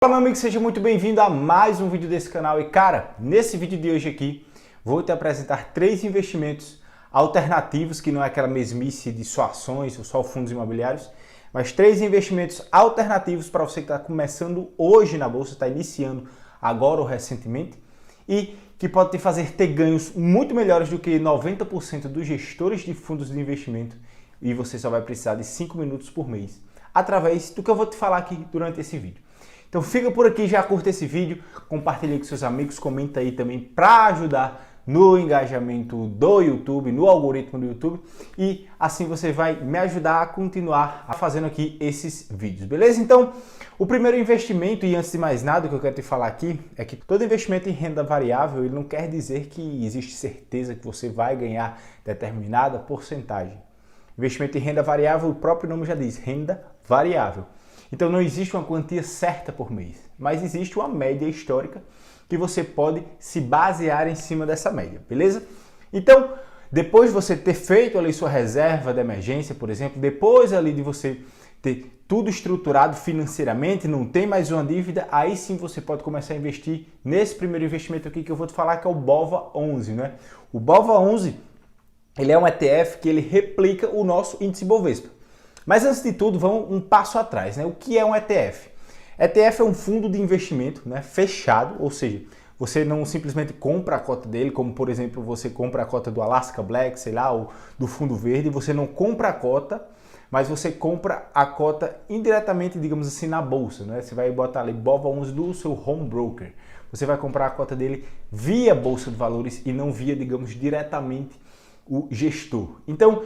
Fala meu amigo, seja muito bem-vindo a mais um vídeo desse canal. E cara, nesse vídeo de hoje aqui, vou te apresentar 3 investimentos alternativos, que não é aquela mesmice de só ações ou só fundos imobiliários, mas 3 investimentos alternativos para você que está começando hoje na bolsa, está iniciando agora ou recentemente, e que pode te fazer ter ganhos muito melhores do que 90% dos gestores de fundos de investimento, e você só vai precisar de 5 minutos por mês, através do que eu vou te falar aqui durante esse vídeo. Então fica por aqui, já curta esse vídeo, compartilha com seus amigos, comenta aí também para ajudar no engajamento do YouTube, no algoritmo do YouTube, e assim você vai me ajudar a continuar fazendo aqui esses vídeos, beleza? Então, o primeiro investimento, e antes de mais nada, o que eu quero te falar aqui, é que todo investimento em renda variável, ele não quer dizer que existe certeza que você vai ganhar determinada porcentagem. Investimento em renda variável, o próprio nome já diz, renda variável. Então não existe uma quantia certa por mês, mas existe uma média histórica que você pode se basear em cima dessa média, beleza? Então, depois de você ter feito ali sua reserva de emergência, por exemplo, depois ali de você ter tudo estruturado financeiramente, não tem mais uma dívida, aí sim você pode começar a investir nesse primeiro investimento aqui que eu vou te falar, que é o BOVA11, né? O BOVA11, ele é um ETF que ele replica o nosso índice Bovespa. Mas antes de tudo, vamos um passo atrás, né? O que é um ETF? ETF é um fundo de investimento, né, fechado, ou seja, você não simplesmente compra a cota dele, como por exemplo você compra a cota do Alaska Black, sei lá, ou do Fundo Verde, você não compra a cota, mas você compra a cota indiretamente, digamos assim, na bolsa, né? Você vai botar ali BOVA11 do seu home broker. Você vai comprar a cota dele via Bolsa de Valores e não via, digamos, diretamente o gestor. Então,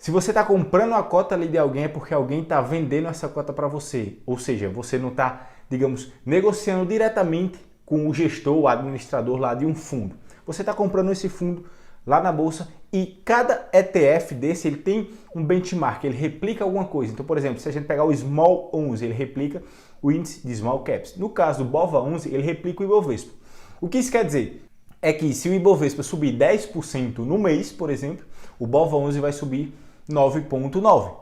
se você está comprando a cota ali de alguém, é porque alguém está vendendo essa cota para você. Ou seja, você não está, digamos, negociando diretamente com o gestor, o administrador lá de um fundo. Você está comprando esse fundo lá na bolsa e cada ETF desse, ele tem um benchmark, ele replica alguma coisa. Então, por exemplo, se a gente pegar o Small 11, ele replica o índice de Small Caps. No caso do BOVA 11, ele replica o Ibovespa. O que isso quer dizer? É que se o Ibovespa subir 10% no mês, por exemplo, o BOVA 11 vai subir 9,9.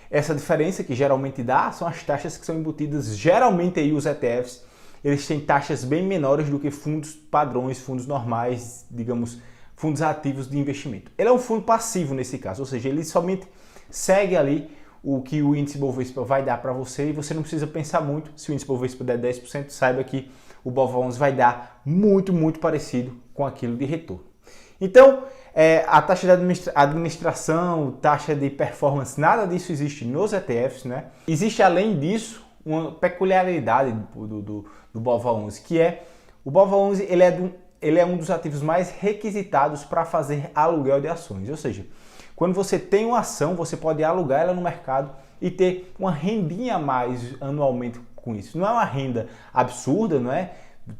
Essa diferença que geralmente dá são as taxas que são embutidas, geralmente aí os ETFs, eles têm taxas bem menores do que fundos padrões, fundos normais, digamos, fundos ativos de investimento. Ele é um fundo passivo nesse caso, ou seja, ele somente segue ali o que o índice Bovespa vai dar para você e você não precisa pensar muito. Se o índice Bovespa der 10%, saiba que o BOVA11 vai dar muito parecido com aquilo de retorno. Então, a taxa de administração, taxa de performance, nada disso existe nos ETFs, né? Existe além disso uma peculiaridade do BOVA11, que é o BOVA11 ele é um dos ativos mais requisitados para fazer aluguel de ações, ou seja, quando você tem uma ação, você pode alugar ela no mercado e ter uma rendinha a mais anualmente com isso. Não é uma renda absurda, não é?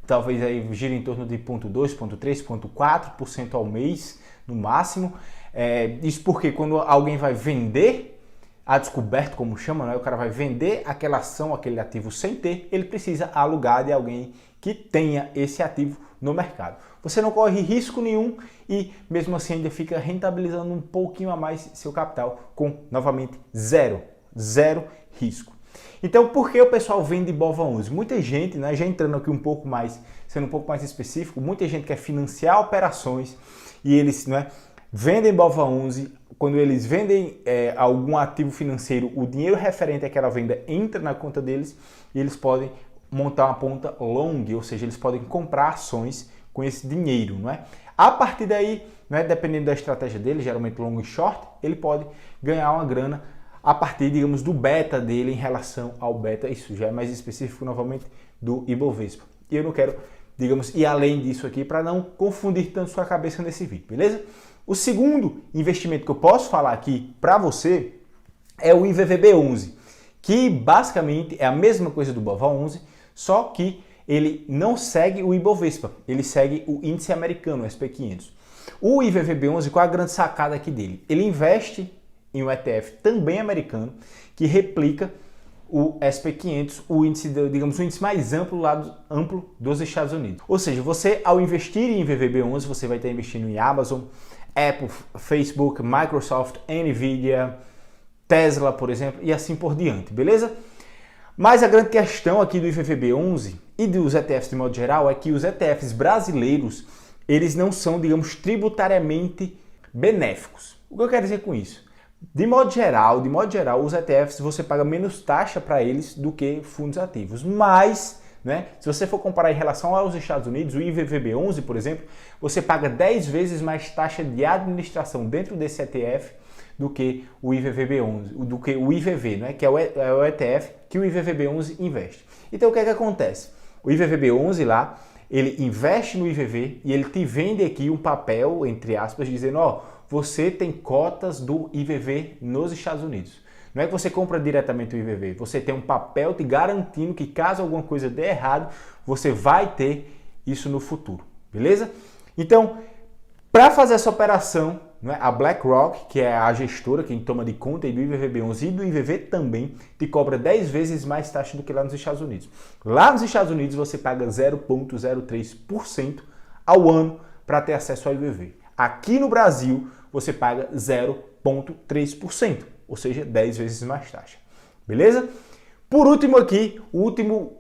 Talvez aí gira em torno de 0,2%, 0,3%, 0,4% ao mês, no máximo. Isso porque quando alguém vai vender a descoberto, como chama, né? O cara vai vender aquela ação, aquele ativo sem ter, ele precisa alugar de alguém que tenha esse ativo no mercado. Você não corre risco nenhum e mesmo assim ainda fica rentabilizando um pouquinho a mais seu capital com, novamente, zero risco. Então, por que o pessoal vende BOVA11? Muita gente, né, já entrando aqui um pouco mais, sendo um pouco mais específico, muita gente quer financiar operações e eles, né, vendem BOVA11. Quando eles vendem algum ativo financeiro, o dinheiro referente àquela venda entra na conta deles e eles podem montar uma conta long, ou seja, eles podem comprar ações com esse dinheiro, não é? A partir daí, né, dependendo da estratégia dele, geralmente long e short, ele pode ganhar uma grana a partir, digamos, do beta dele em relação ao beta, isso já é mais específico novamente do Ibovespa. E eu não quero, digamos, ir além disso aqui para não confundir tanto sua cabeça nesse vídeo, beleza? O segundo investimento que eu posso falar aqui para você é o IVVB11, que basicamente é a mesma coisa do BOVA11, só que ele não segue o Ibovespa, ele segue o índice americano, o SP500. O IVVB11, qual é a grande sacada aqui dele? Ele investe em um ETF também americano que replica o SP500, o índice, digamos, o índice mais amplo dos Estados Unidos. Ou seja, você ao investir em VVB11, você vai estar investindo em Amazon, Apple, Facebook, Microsoft, Nvidia, Tesla, por exemplo, e assim por diante, beleza? Mas a grande questão aqui do IVVB11 e dos ETFs de modo geral é que os ETFs brasileiros, eles não são, digamos, tributariamente benéficos. O que eu quero dizer com isso? De modo geral, os ETFs você paga menos taxa para eles do que fundos ativos. Mas, né, se você for comparar em relação aos Estados Unidos, o IVVB11, por exemplo, você paga 10 vezes mais taxa de administração dentro desse ETF do que o IVVB11, do que o IVV, né, que é o ETF que o IVVB11 investe. Então o que é que acontece? O IVVB11 lá, ele investe no IVV e ele te vende aqui um papel, entre aspas, dizendo, ó, você tem cotas do IVV nos Estados Unidos. Não é que você compra diretamente o IVV, você tem um papel te garantindo que caso alguma coisa dê errado, você vai ter isso no futuro, beleza? Então, para fazer essa operação, né, a BlackRock, que é a gestora, quem toma de conta do IVVB11 e do IVV também, te cobra 10 vezes mais taxa do que lá nos Estados Unidos. Lá nos Estados Unidos você paga 0,03% ao ano para ter acesso ao IVV. Aqui no Brasil você paga 0,3%, ou seja, 10 vezes mais taxa. Beleza? Por último aqui, o último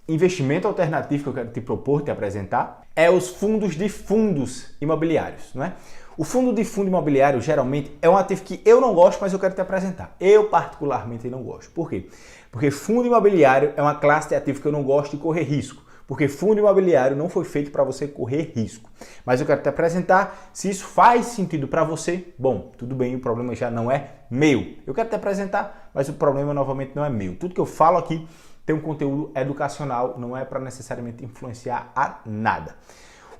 investimento alternativo que eu quero te propor, te apresentar, é os fundos de fundos imobiliários, né? O fundo de fundo imobiliário geralmente é um ativo que eu não gosto, mas eu quero te apresentar. Eu particularmente não gosto. Por quê? Porque fundo imobiliário é uma classe de ativo que eu não gosto de correr risco. Porque fundo imobiliário não foi feito para você correr risco. Mas eu quero te apresentar, se isso faz sentido para você, bom, tudo bem, o problema já não é meu. Eu quero te apresentar, mas o problema novamente não é meu. Tudo que eu falo aqui tem um conteúdo educacional, não é para necessariamente influenciar a nada.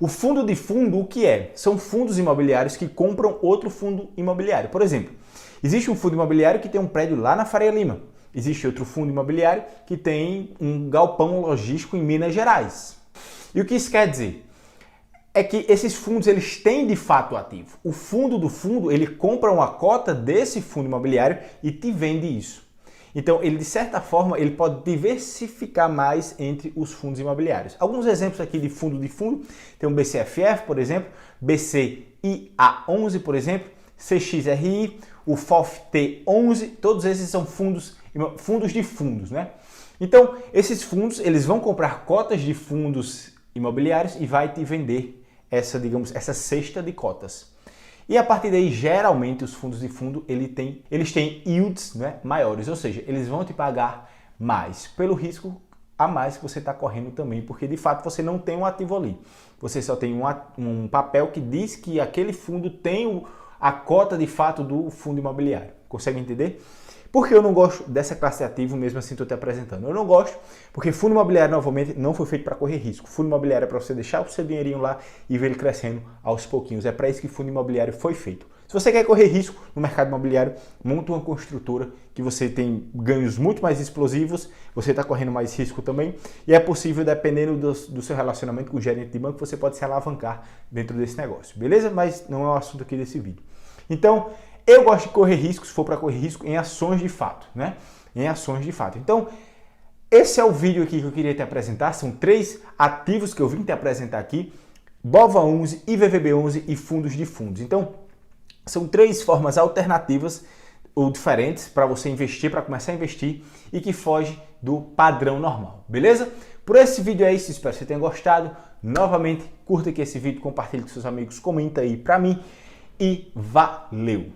O fundo de fundo, o que é? São fundos imobiliários que compram outro fundo imobiliário. Por exemplo, existe um fundo imobiliário que tem um prédio lá na Faria Lima. Existe outro fundo imobiliário que tem um galpão logístico em Minas Gerais. E o que isso quer dizer? É que esses fundos, eles têm de fato ativo. O fundo do fundo, ele compra uma cota desse fundo imobiliário e te vende isso. Então, ele de certa forma, ele pode diversificar mais entre os fundos imobiliários. Alguns exemplos aqui de fundo, tem o BCFF, por exemplo, BCIA11, por exemplo, CXRI, o FOFT11, todos esses são fundos de fundos, né? Então, esses fundos, eles vão comprar cotas de fundos imobiliários e vai te vender essa, digamos, essa cesta de cotas. E a partir daí, geralmente, os fundos de fundo, eles têm yields, né, maiores, ou seja, eles vão te pagar mais pelo risco a mais que você está correndo também, porque de fato você não tem um ativo ali. Você só tem um papel que diz que aquele fundo tem a cota de fato do fundo imobiliário. Consegue entender? Porque eu não gosto dessa classe de ativo, mesmo assim estou te apresentando. Eu não gosto porque fundo imobiliário, novamente, não foi feito para correr risco. Fundo imobiliário é para você deixar o seu dinheirinho lá e ver ele crescendo aos pouquinhos. É para isso que fundo imobiliário foi feito. Se você quer correr risco no mercado imobiliário, monta uma construtora que você tem ganhos muito mais explosivos, você está correndo mais risco também, e é possível, dependendo do seu relacionamento com o gerente de banco, você pode se alavancar dentro desse negócio, beleza? Mas não é o assunto aqui desse vídeo. Então, eu gosto de correr risco, se for para correr risco, em ações de fato, né? Em ações de fato. Então, esse é o vídeo aqui que eu queria te apresentar. São 3 ativos que eu vim te apresentar aqui: BOVA11, IVVB11 e fundos de fundos. Então, são 3 formas alternativas ou diferentes para você investir, para começar a investir e que foge do padrão normal, beleza? Por esse vídeo é isso, espero que você tenha gostado. Novamente, curta aqui esse vídeo, compartilhe com seus amigos, comenta aí para mim e valeu!